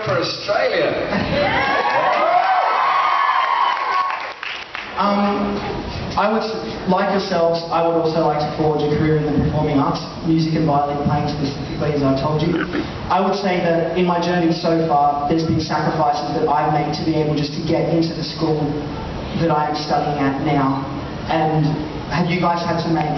for Australia. I would, like yourselves, I would also like to forge a career in the performing arts, music and violin playing specifically, as I told you. I would say that in my journey so far, there's been sacrifices that I've made to be able just to get into the school that I am studying at now. And have you guys had to make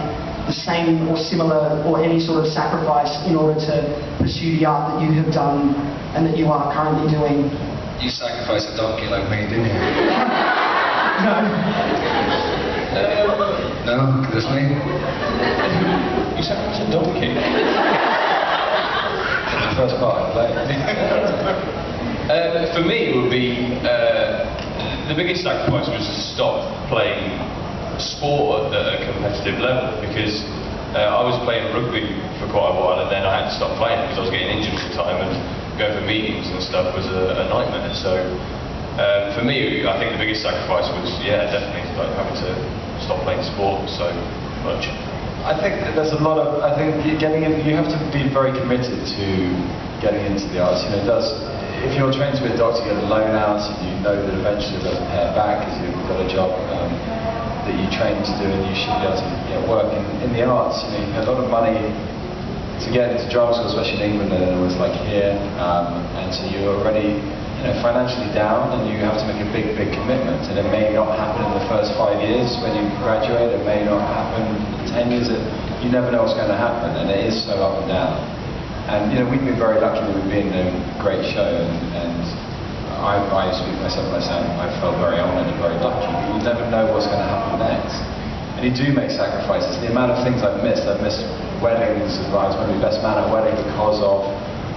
the same or similar or any sort of sacrifice in order to pursue the art that you have done and that you are currently doing? You sacrificed a donkey like me, didn't you? No. No, just me. You sacrificed a donkey? The first part I played. For me, it would be the biggest sacrifice was to stop playing sport at a competitive level, because I was playing rugby for quite a while and then I had to stop playing because I was getting injured all the time, and going for meetings and stuff was a nightmare. So for me, I think the biggest sacrifice was, yeah, definitely like having to stop playing sport so much. I think that there's a lot of, I think getting in, you have to be very committed to getting into the arts. You know, it does, if you're trained to be a doctor, you get a loan out, and you know that eventually it doesn't pay it back because you've got a job that you trained to do, and you should be able to get work in the arts. You know, you pay a lot of money to get into drama school, especially in England, and it was like here, and so you're already, you know, financially down, and you have to make a big commitment, and it may not happen in the first 5 years when you graduate, it may not happen in 10 years, you never know what's going to happen, and it is so up and down. And you know, we've been very lucky that we've been in a great show, and I speak for myself by saying I felt very honoured and very lucky, but you never know what's going to happen next. And you do make sacrifices. The amount of things I've missed weddings. I was going to be best man at a wedding because of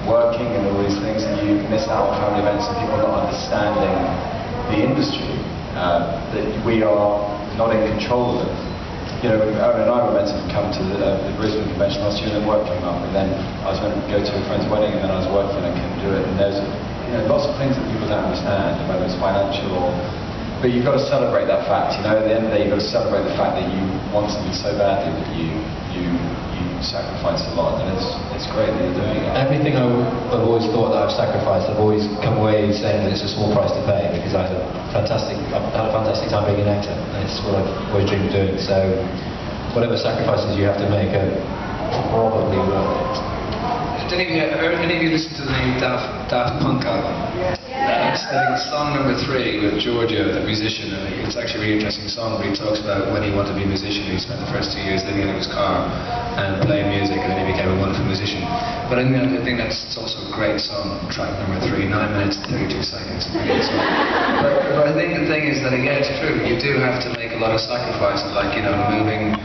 working and all these things, and you miss out on family events and people not understanding the industry, that we are not in control of it. You know, Eoin and I were meant to come to the Brisbane convention last year, and then work came up, and then I was going to go to a friend's wedding, and then I was working and I couldn't do it. And there's, you know, lots of things that people don't understand, whether it's financial or, but you've got to celebrate that fact. You know, at the end of the day, you've got to celebrate the fact that you want something so badly that you sacrifice a lot, and it's great that you're doing it. Everything I've always thought that I've sacrificed, I've always come away saying that it's a small price to pay, because I've had a fantastic time being an actor, and it's what I've always dreamed of doing. So whatever sacrifices you have to make are probably worth it. Did any of you listen to the Daft Punk album? I think song number 3 with Giorgio, the musician, and it's actually a really interesting song where he talks about when he wanted to be a musician. He spent the first 2 years living in his car and playing music, and then he became a wonderful musician. But I think that's also a great song, track number 3, 9 minutes and 32 seconds. But I think the thing is that, again, it's true, you do have to make a lot of sacrifices, like, you know, moving,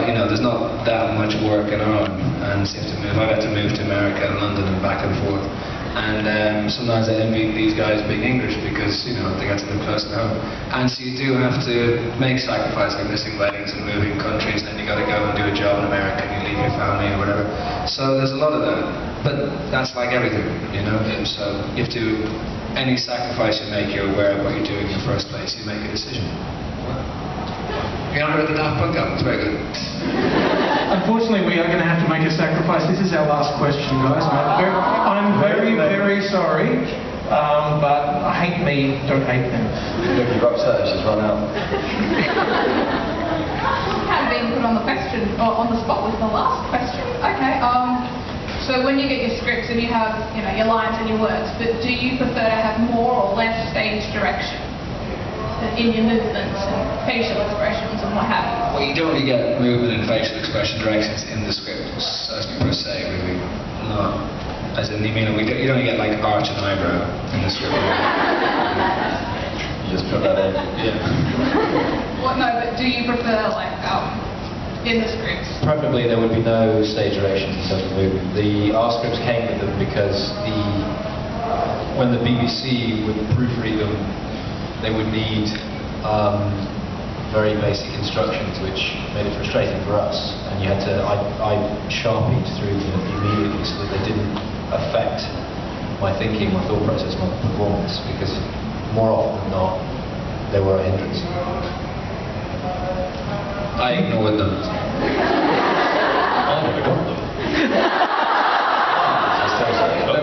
you know, there's not that much work in Ireland, and so you have to move. I've had to move to America and London and back and forth. And sometimes I envy these guys being English because, you know, they get to live close to home. And so you do have to make sacrifices, like missing weddings and moving countries, and then you got to go and do a job in America and you leave your family or whatever. So there's a lot of that. But that's like everything, you know. And so you have to, any sacrifice you make, you're aware of what you're doing in the first place. You make a decision. You haven't heard the Daft Punk album? It's very good. Unfortunately, we are going to have to make a sacrifice. This is our last question, guys. I'm very, very sorry, but hate me, don't hate them. Look, you're upset, she's run out. Kind of being put on the question, or on the spot with the last question. Okay. So when you get your scripts and you have, you know, your lines and your words, but do you prefer to have more or less stage direction in your movements and facial expressions and what have you? Well, you don't really get movement and facial expression directions in the script, per se, really. No. As in, you mean, you don't get like arch and eyebrow in the script. You just put that in. Yeah. What? No, but do you prefer like in the scripts? Preferably there would be no stage directions in terms of movement. Our scripts came with them because when the BBC would proofread them, they would need very basic instructions, which made it frustrating for us. And you had to, I sharpied through them immediately so that they didn't affect my thinking, my thought process, my performance, because more often than not, they were a hindrance. I ignored them. I never got them.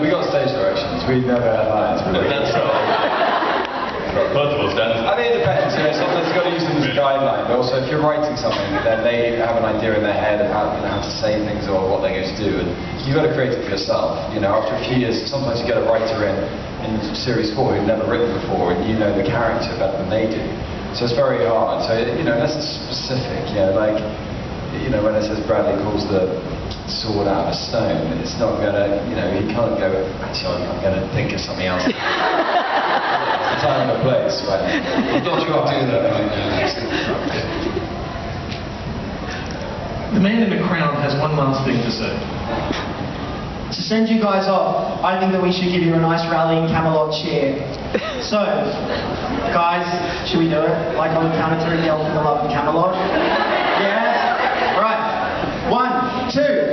We got stage directions. We never have lines. That's right. First of all, standards. I think it depends. Sometimes you've got to use them as a guideline, but also if you're writing something, then they have an idea in their head of how to say things or what they're going to do, and you've got to create it for yourself. After a few years, sometimes you get a writer in series 4 who've never written before, and you know the character better than they do. So it's very hard. So unless it's specific, when it says Bradley calls the sword out of a stone, it's not going to, he can't go, actually, I'm going to think of something else. It's the time and the place, right? I'm not sure I'll do that right now. The man in the crown has one last thing to say. To send you guys off, I think that we should give you a nice rallying Camelot cheer. So, guys, should we do it? Like on the count of 3, yell for the love of Camelot? Yeah? Alright. 1, 2.